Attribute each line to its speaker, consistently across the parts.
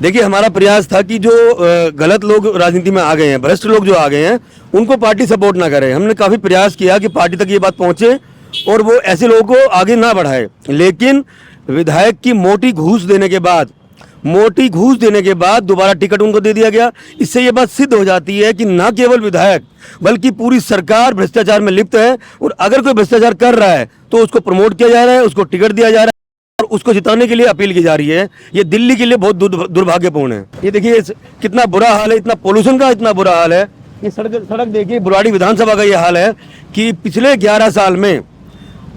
Speaker 1: देखिए, हमारा प्रयास था कि जो गलत लोग राजनीति में आ गए हैं, भ्रष्ट लोग जो आ गए हैं, उनको पार्टी सपोर्ट ना करे। हमने काफ़ी प्रयास किया कि पार्टी तक ये बात पहुंचे और वो ऐसे लोगों को आगे ना बढ़ाए। लेकिन विधायक की मोटी घूस देने के बाद दोबारा टिकट उनको दे दिया गया। इससे ये बात सिद्ध हो जाती है कि न केवल विधायक बल्कि पूरी सरकार भ्रष्टाचार में लिप्त है। और अगर कोई भ्रष्टाचार कर रहा है तो उसको प्रमोट किया जा रहा है, उसको टिकट दिया जा रहा है और उसको जिताने के लिए अपील की जा रही है। ये दिल्ली के लिए बहुत दुर्भाग्यपूर्ण है। ये देखिए कितना बुरा हाल है, इतना पोल्यूशन का इतना बुरा हाल है। ये सड़क देखिए, बुराड़ी विधानसभा का ये हाल है कि पिछले 11 साल में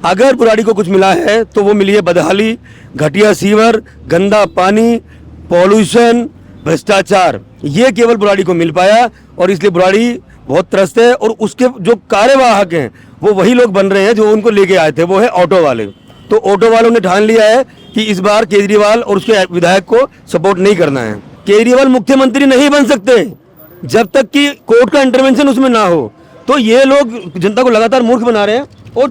Speaker 1: अगर बुराड़ी को कुछ मिला है तो वो मिली है बदहाली, घटिया सीवर, गंदा पानी, पॉल्यूशन, भ्रष्टाचार। ये केवल बुराड़ी को मिल पाया और इसलिए बुराड़ी बहुत त्रस्त है। और उसके जो कार्यवाहक हैं वो वही लोग बन रहे हैं जो उनको लेके आए थे, वो है ऑटो वाले। तो ऑटो वालों ने ठान लिया है कि इस बार केजरीवाल और उसके विधायक को सपोर्ट नहीं करना है। केजरीवाल मुख्यमंत्री नहीं बन सकते जब तक कि कोर्ट का इंटरवेंशन उसमें ना हो। तो ये लोग जनता को लगातार मूर्ख बना रहे हैं और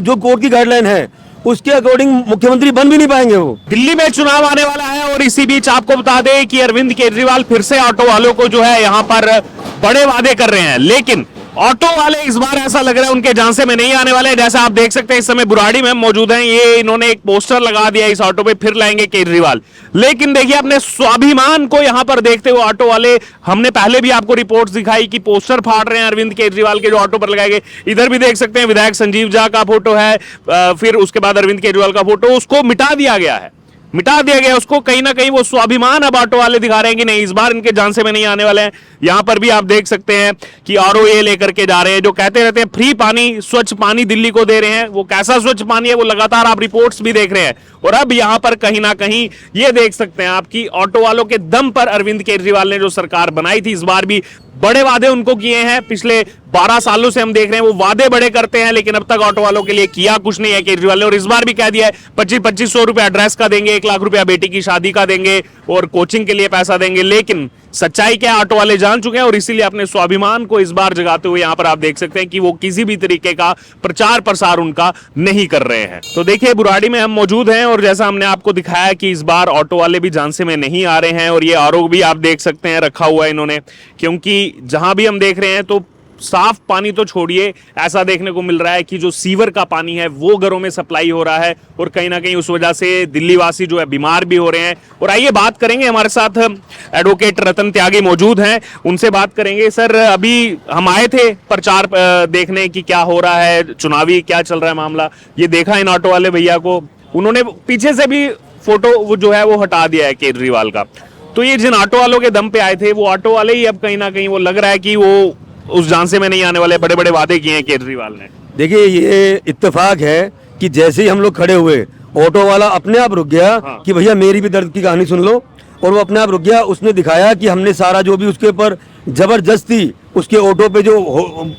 Speaker 1: जो कोर्ट की गाइडलाइन है उसके अकॉर्डिंग मुख्यमंत्री बन भी नहीं पाएंगे। वो
Speaker 2: दिल्ली में चुनाव आने वाला है और इसी बीच आपको बता दें कि अरविंद केजरीवाल फिर से ऑटो वालों को जो है यहां पर बड़े वादे कर रहे हैं, लेकिन ऑटो वाले इस बार ऐसा लग रहा है उनके झांसे में नहीं आने वाले। जैसा आप देख सकते हैं इस समय बुराड़ी में मौजूद हैं, ये इन्होंने एक पोस्टर लगा दिया इस ऑटो पे, फिर लाएंगे केजरीवाल। लेकिन देखिए अपने स्वाभिमान को यहां पर देखते हुए ऑटो वाले, हमने पहले भी आपको रिपोर्ट्स दिखाई कि पोस्टर फाड़ रहे हैं अरविंद केजरीवाल के जो ऑटो पर लगाए गए। इधर भी देख सकते हैं विधायक संजीव झा का फोटो है, फिर उसके बाद अरविंद केजरीवाल का फोटो, उसको मिटा दिया गया उसको। कहीं ना कहीं वो स्वाभिमान अब ऑटो वाले दिखा रहे हैं कि नहीं, इस बार इनके झांसे में नहीं आने वाले हैं। यहां पर भी आप देख सकते हैं कि आरओए लेकर के जा रहे हैं, जो कहते रहते हैं फ्री पानी, स्वच्छ पानी दिल्ली को दे रहे हैं। वो कैसा स्वच्छ पानी है वो लगातार आप रिपोर्ट्स भी देख रहे हैं। और अब यहां पर कहीं ना कहीं ये देख सकते हैं आप कि ऑटो वालों के दम पर अरविंद केजरीवाल ने जो सरकार बनाई थी, इस बार भी बड़े वादे उनको किए हैं। पिछले 12 सालों से हम देख रहे हैं वो वादे बड़े करते हैं, लेकिन अब तक ऑटो वालों के लिए किया कुछ नहीं है केजरीवाल ने। और इस बार भी कह दिया है 2500 रुपया एड्रेस का देंगे, 1 लाख रुपया बेटी की शादी का देंगे और कोचिंग के लिए पैसा देंगे। लेकिन सच्चाई क्या ऑटो वाले जान चुके हैं और इसीलिए अपने स्वाभिमान को इस बार जगाते हुए यहां पर आप देख सकते हैं कि वो किसी भी तरीके का प्रचार प्रसार उनका नहीं कर रहे हैं। तो देखिए बुराड़ी में हम मौजूद हैं और जैसा हमने आपको दिखाया कि इस बार ऑटो वाले भी झांसे में नहीं आ रहे हैं। और ये आरोप भी आप देख सकते हैं रखा हुआ है इन्होंने, क्योंकि जहां भी हम देख रहे हैं तो साफ पानी तो छोड़िए, ऐसा देखने को मिल रहा है कि जो सीवर का पानी है वो घरों में सप्लाई हो रहा है और कहीं ना कहीं उस वजह से दिल्ली वासी जो है बीमार भी हो रहे हैं। और आइए बात करेंगे, हमारे साथ एडवोकेट रतन त्यागी मौजूद हैं, उनसे बात करेंगे। सर, अभी हम आए थे प्रचार देखने की क्या हो रहा है, चुनावी क्या चल रहा है मामला, ये देखा इन ऑटो वाले भैया को, उन्होंने पीछे से भी फोटो वो जो है वो हटा दिया है केजरीवाल का। तो ये जिन ऑटो वालों के दम पे आए थे वो ऑटो वाले ही अब कहीं ना कहीं वो लग रहा है कि वो उस झांसे में नहीं आने वाले, बड़े बड़े वादे किए हैं केजरीवाल ने।
Speaker 1: देखिए, ये इत्तेफाक है कि जैसे ही हम लोग खड़े हुए ऑटो वाला अपने आप रुक गया। हाँ। कि भैया मेरी भी दर्द की कहानी सुन लो, और वो अपने आप रुक गया। उसने दिखाया कि हमने सारा जो भी उसके ऊपर जबरदस्ती उसके ऑटो पे जो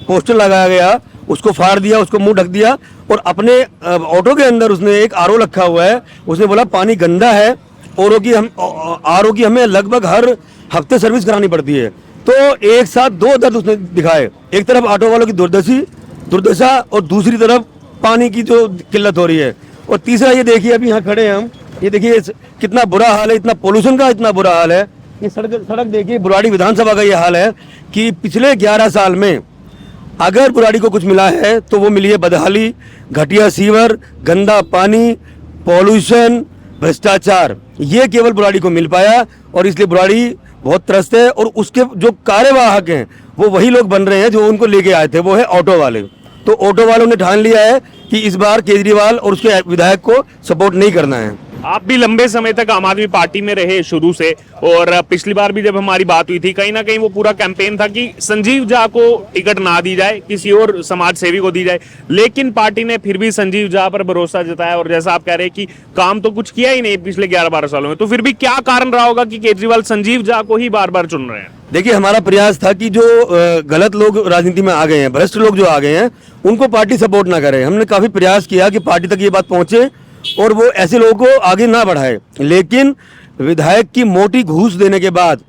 Speaker 1: पोस्टर लगाया गया उसको फाड़ दिया, उसको मुंह ढक दिया। और अपने ऑटो के अंदर उसने एक आरओ रखा हुआ है, उसने बोला पानी गंदा है, आरओ की हमें लगभग हर हफ्ते सर्विस करानी पड़ती है। तो एक साथ दो दर्द उसने दिखाए, एक तरफ ऑटो वालों की दुर्दशा और दूसरी तरफ पानी की जो किल्लत हो रही है। और तीसरा ये देखिए, अभी यहाँ खड़े हैं हम, ये देखिए कितना बुरा हाल है, इतना पोल्यूशन का इतना बुरा हाल है। ये सड़क देखिए, बुराड़ी विधानसभा का ये हाल है कि पिछले 11 साल में अगर बुराड़ी को कुछ मिला है तो वो मिली है बदहाली, घटिया सीवर, गंदा पानी, पॉल्यूशन, भ्रष्टाचार। ये केवल बुराड़ी को मिल पाया और इसलिए बुराड़ी बहुत त्रस्त है। और उसके जो कार्यवाहक हैं वो वही लोग बन रहे हैं जो उनको लेके आए थे, वो है ऑटो वाले। तो ऑटो वालों ने ठान लिया है कि इस बार केजरीवाल और उसके विधायक को सपोर्ट नहीं करना है।
Speaker 2: आप भी लंबे समय तक आम आदमी पार्टी में रहे शुरू से, और पिछली बार भी जब हमारी बात हुई थी कहीं ना कहीं वो पूरा कैंपेन था कि संजीव झा को टिकट ना दी जाए, किसी और समाज सेवी को दी जाए। लेकिन पार्टी ने फिर भी संजीव झा पर भरोसा जताया और जैसा आप कह रहे हैं कि काम तो कुछ किया ही नहीं पिछले 11-12 सालों में, तो फिर भी क्या कारण रहा होगा कि केजरीवाल संजीव झा को ही बार बार चुन रहे हैं?
Speaker 1: देखिए, हमारा प्रयास था कि जो गलत लोग राजनीति में आ गए हैं, भ्रष्ट लोग जो आ गए हैं, उनको पार्टी सपोर्ट ना करे। हमने काफी प्रयास किया कि पार्टी तक ये बात पहुंचे और वो ऐसे लोगों को आगे ना बढ़ाए। लेकिन विधायक की मोटी घूस देने के बाद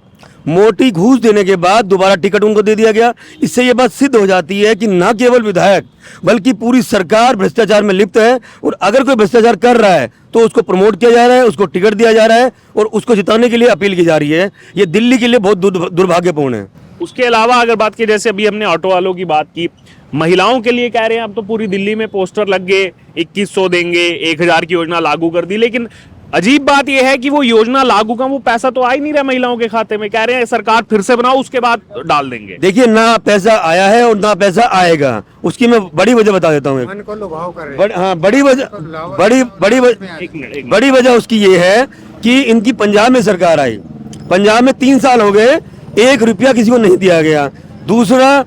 Speaker 1: मोटी घूस देने के बाद दोबारा टिकट उनको दे दिया गया। इससे ये बात सिद्ध हो जाती है कि न केवल विधायक बल्कि पूरी सरकार भ्रष्टाचार में लिप्त है, और अगर कोई भ्रष्टाचार कर रहा है तो उसको प्रमोट किया जा रहा है, उसको टिकट दिया जा रहा है और उसको जिताने के लिए अपील की जा रही है। ये दिल्ली के लिए बहुत दुर्भाग्यपूर्ण है।
Speaker 2: उसके अलावा अगर बात की, जैसे अभी हमने ऑटो वालों की बात की, महिलाओं के लिए कह रहे हैं अब तो पूरी दिल्ली में पोस्टर लग गए, 2100 देंगे, 1000 की योजना लागू कर दी, लेकिन अजीब बात यह है कि वो योजना लागू का वो पैसा तो आ ही नहीं रहा महिलाओं के खाते में। कह रहे हैं सरकार फिर से बनाओ, उसके बाद डाल देंगे।
Speaker 1: देखिए, ना पैसा आया है और ना पैसा आएगा, उसकी मैं बड़ी वजह बता देता हूँ। बड़ी वजह उसकी ये है कि इनकी पंजाब में सरकार आई, पंजाब में 3 साल हो गए, 1 रुपया किसी को नहीं दिया गया। दूसरा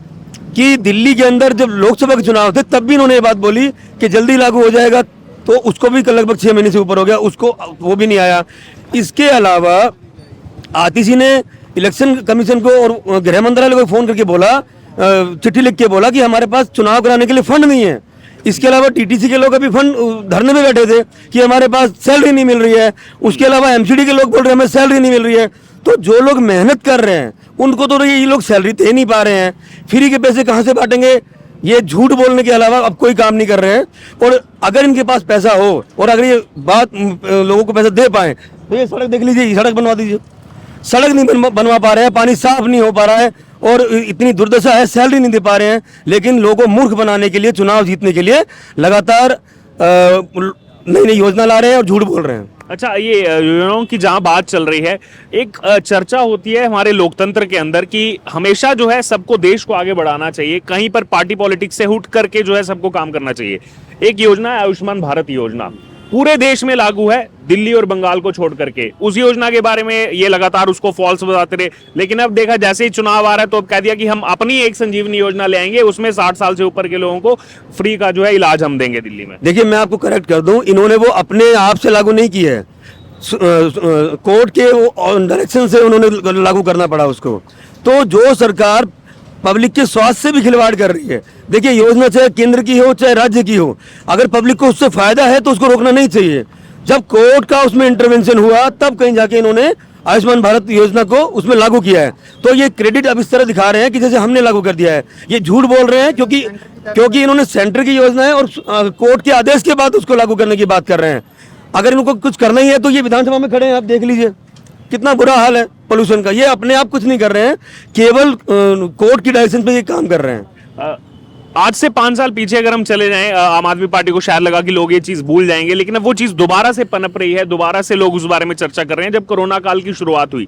Speaker 1: कि दिल्ली के अंदर जब लोकसभा के चुनाव थे तब भी इन्होंने ये बात बोली कि जल्दी लागू हो जाएगा, तो उसको भी लगभग 6 महीने से ऊपर हो गया, उसको वो भी नहीं आया। इसके अलावा आतिशी ने इलेक्शन कमीशन को और गृह मंत्रालय को फोन करके बोला, चिट्ठी लिख के बोला कि हमारे पास चुनाव कराने के लिए फंड नहीं है। इसके अलावा टीटीसी के लोग अभी फंड धरने में बैठे थे कि हमारे पास सैलरी नहीं मिल रही है। उसके अलावा एमसीडी के लोग बोल रहे हैं हमें सैलरी नहीं मिल रही है। तो जो लोग मेहनत कर रहे हैं उनको तो ये लोग सैलरी दे नहीं पा रहे हैं, फ्री के पैसे कहाँ से बांटेंगे? ये झूठ बोलने के अलावा अब कोई काम नहीं कर रहे हैं। और अगर इनके पास पैसा हो और अगर ये बात लोगों को पैसा दे पाए तो ये सड़क देख लीजिए, सड़क बनवा दीजिए। सड़क नहीं बनवा पा रहे हैं, पानी साफ नहीं हो पा रहा है और इतनी दुर्दशा है, सैलरी नहीं दे पा रहे हैं। लेकिन लोगों को मूर्ख बनाने के लिए, चुनाव जीतने के लिए लगातार नई नई योजना ला रहे हैं और झूठ बोल रहे हैं।
Speaker 2: अच्छा, ये योजनाओं की जहां बात चल रही है, एक चर्चा होती है हमारे लोकतंत्र के अंदर कि हमेशा जो है सबको, देश को आगे बढ़ाना चाहिए, कहीं पर पार्टी पॉलिटिक्स से उठ करके जो है सबको काम करना चाहिए। एक योजना है आयुष्मान भारत योजना, पूरे देश में लागू है, दिल्ली और बंगाल को छोड़ करके। उस योजना के बारे में ये लगातार उसको फॉल्स बताते रहे, लेकिन अब देखा जैसे ही चुनाव आ रहा है तो अब कह दिया कि हम अपनी एक संजीवनी योजना ले आएंगे, उसमें 60 साल से ऊपर के लोगों को फ्री का जो है इलाज हम देंगे दिल्ली में।
Speaker 1: देखिए, मैं आपको करेक्ट कर दूं, इन्होंने वो अपने आप से लागू नहीं की है, कोर्ट के डायरेक्शन से उन्होंने लागू करना पड़ा उसको। तो जो सरकार पब्लिक के स्वास्थ्य से भी खिलवाड़ कर रही है, देखिए योजना चाहे केंद्र की हो चाहे राज्य की हो, अगर पब्लिक को उससे फायदा है तो उसको रोकना नहीं चाहिए। जब कोर्ट का उसमें इंटरवेंशन हुआ तब कहीं जाके इन्होंने आयुष्मान भारत योजना को उसमें लागू किया है। तो ये क्रेडिट अब इस तरह दिखा रहे हैं कि जैसे हमने लागू कर दिया है। ये झूठ बोल रहे हैं क्योंकि इन्होंने सेंटर की योजना है और कोर्ट के आदेश के बाद उसको लागू करने की बात कर रहे हैं। अगर इनको कुछ करना ही है तो ये विधानसभा में खड़े हैं, आप देख लीजिए कितना बुरा हाल है पोल्यूशन का। ये अपने आप कुछ नहीं कर रहे हैं, केवल कोर्ट की डायरेक्शन पे ये काम कर रहे हैं।
Speaker 2: आज से 5 साल पीछे अगर हम चले जाएं, आम आदमी पार्टी को शायद लगा कि लोग ये चीज भूल जाएंगे, लेकिन अब वो चीज दोबारा से पनप रही है, दोबारा से लोग उस बारे में चर्चा कर रहे हैं। जब कोरोना काल की शुरुआत हुई,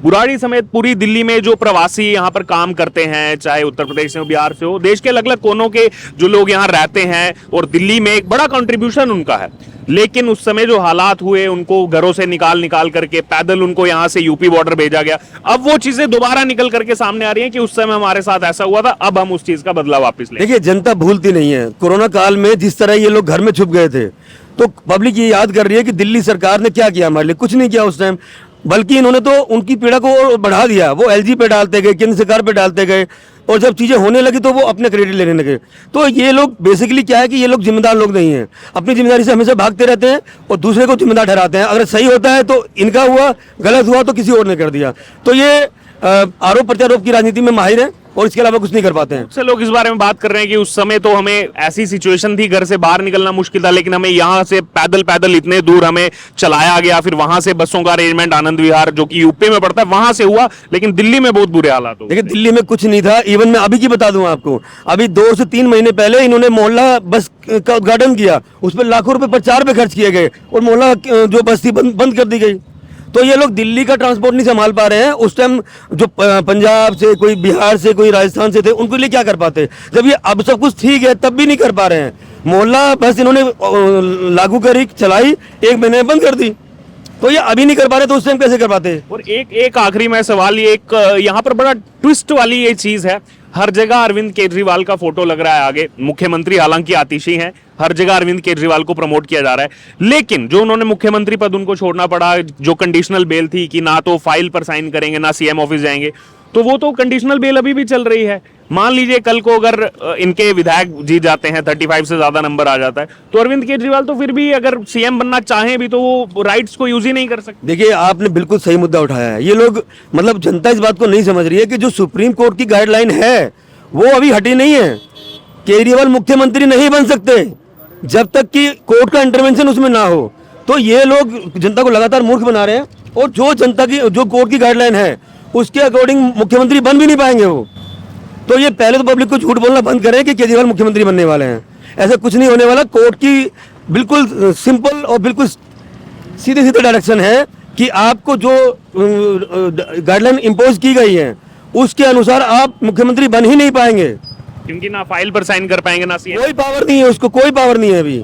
Speaker 2: बुराड़ी समेत पूरी दिल्ली में जो प्रवासी यहाँ पर काम करते हैं, चाहे उत्तर प्रदेश से हो, बिहार से हो, देश के अलग अलग कोनों के जो लोग यहाँ रहते हैं, और दिल्ली में एक बड़ा कंट्रीब्यूशन उनका है। लेकिन उस समय जो हालात हुए, उनको घरों से निकाल करके पैदल उनको यहाँ से यूपी बॉर्डर भेजा गया। अब वो चीजें दोबारा निकल करके सामने आ रही हैं कि उस समय हमारे साथ ऐसा हुआ था, अब हम उस चीज का बदला वापस ले।
Speaker 1: देखिए, जनता भूलती नहीं है। कोरोना काल में जिस तरह ये लोग घर में छुप गए थे, तो पब्लिक ये याद कर रही है कि दिल्ली सरकार ने क्या किया हमारे लिए। कुछ नहीं किया उस टाइम, बल्कि इन्होंने तो उनकी पीड़ा को बढ़ा दिया। वो एलजी पे डालते गए, केंद्र सरकार पे डालते गए, और जब चीजें होने लगी तो वो अपने क्रेडिट लेने लगे। तो ये लोग बेसिकली क्या है कि ये लोग जिम्मेदार लोग नहीं हैं, अपनी जिम्मेदारी से हमेशा भागते रहते हैं और दूसरे को जिम्मेदार ठहराते हैं। अगर सही होता है तो इनका हुआ, गलत हुआ तो किसी और ने कर दिया। तो ये आरोप प्रत्यारोप की राजनीति में माहिर है और इसके अलावा कुछ नहीं कर पाते हैं।
Speaker 2: से लोग इस बारे में बात कर रहे हैं कि उस समय तो हमें ऐसी सिचुएशन थी, घर से बाहर निकलना मुश्किल था, लेकिन हमें यहाँ से पैदल इतने दूर हमें चलाया गया, फिर वहां से बसों का अरेंजमेंट आनंद विहार जो कि यूपी में पड़ता है वहां से हुआ, लेकिन दिल्ली में बहुत बुरे हालात हो।
Speaker 1: देखिए, दिल्ली में कुछ नहीं था। इवन मैं अभी की बता दूं आपको, अभी 2 से 3 महीने पहले इन्होंने मोहल्ला बस का उद्घाटन किया, उस पर लाखों रुपए प्रचार पे खर्च किए गए और मोहल्ला जो बस थी बंद कर दी गई। तो ये लोग दिल्ली का ट्रांसपोर्ट नहीं संभाल पा रहे हैं। उस टाइम जो पंजाब से, कोई बिहार से, कोई राजस्थान से थे, उनको लिए क्या कर पाते? जब ये अब सब कुछ ठीक है तब भी नहीं कर पा रहे हैं। मोहल्ला बस इन्होंने लागू करी, चलाई, 1 महीने में बंद कर दी। तो ये अभी नहीं कर पा रहे तो उस टाइम कैसे कर पाते?
Speaker 2: और एक आखिरी में सवाल, ये एक यहाँ पर बड़ा ट्विस्ट वाली ये चीज है, हर जगह अरविंद केजरीवाल का फोटो लग रहा है आगे। मुख्यमंत्री हालांकि आतिशी हैं, हर जगह अरविंद केजरीवाल को प्रमोट किया जा रहा है, लेकिन जो उन्होंने मुख्यमंत्री पद उनको छोड़ना पड़ा, जो कंडीशनल बेल थी कि ना तो फाइल पर साइन करेंगे ना सीएम ऑफिस जाएंगे, तो वो तो कंडीशनल बेल अभी भी चल रही है। मान लीजिए कल को अगर इनके विधायक जीत जाते हैं, 35 से ज्यादा नंबर आ जाता है, तो अरविंद केजरीवाल तो फिर भी अगर सीएम बनना चाहें भी तो वो राइट्स को यूज ही नहीं कर सकते।
Speaker 1: देखिए, आपने बिल्कुल सही मुद्दा उठाया है। ये लोग मतलब जनता इस बात को नहीं समझ रही है कि जो सुप्रीम कोर्ट की गाइडलाइन है वो अभी हटी नहीं है। केजरीवाल मुख्यमंत्री नहीं बन सकते जब तक कि कोर्ट का इंटरवेंशन उसमें ना हो। तो ये लोग जनता को लगातार मूर्ख बना रहे हैं, और जो जनता की जो कोर्ट की गाइडलाइन है उसके अकॉर्डिंग मुख्यमंत्री बन भी नहीं पाएंगे वो। तो ये पहले तो पब्लिक को झूठ बोलना बंद करें कि केजरीवाल मुख्यमंत्री बनने वाले हैं। ऐसा कुछ नहीं होने वाला। कोर्ट की बिल्कुल सिंपल और बिल्कुल सीधे सीधे डायरेक्शन है कि आपको जो गाइडलाइन इम्पोज की गई है उसके अनुसार आप मुख्यमंत्री बन ही नहीं पाएंगे।
Speaker 2: क्योंकि ना फाइल पर साइन कर पाएंगे ना सीएम।
Speaker 1: कोई पावर नहीं है उसको, कोई पावर नहीं है अभी।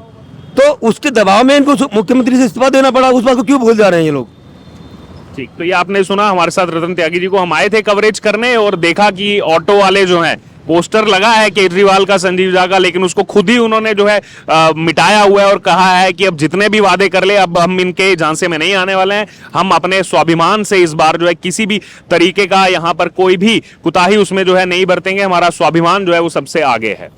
Speaker 1: तो उसके दबाव में इनको मुख्यमंत्री से इस्तीफा देना पड़ा। उस बात को क्यों भूल जा रहे हैं ये लोग।
Speaker 2: ठीक, तो ये आपने सुना हमारे साथ रतन त्यागी जी को। हम आए थे कवरेज करने और देखा कि ऑटो वाले जो हैं, पोस्टर लगा है केजरीवाल का, संजीव झा का, लेकिन उसको खुद ही उन्होंने जो है मिटाया हुआ है और कहा है कि अब जितने भी वादे कर ले अब हम इनके झांसे में नहीं आने वाले हैं। हम अपने स्वाभिमान से इस बार जो है किसी भी तरीके का यहाँ पर कोई भी कुताही उसमें जो है नहीं बरतेंगे। हमारा स्वाभिमान जो है वो सबसे आगे है।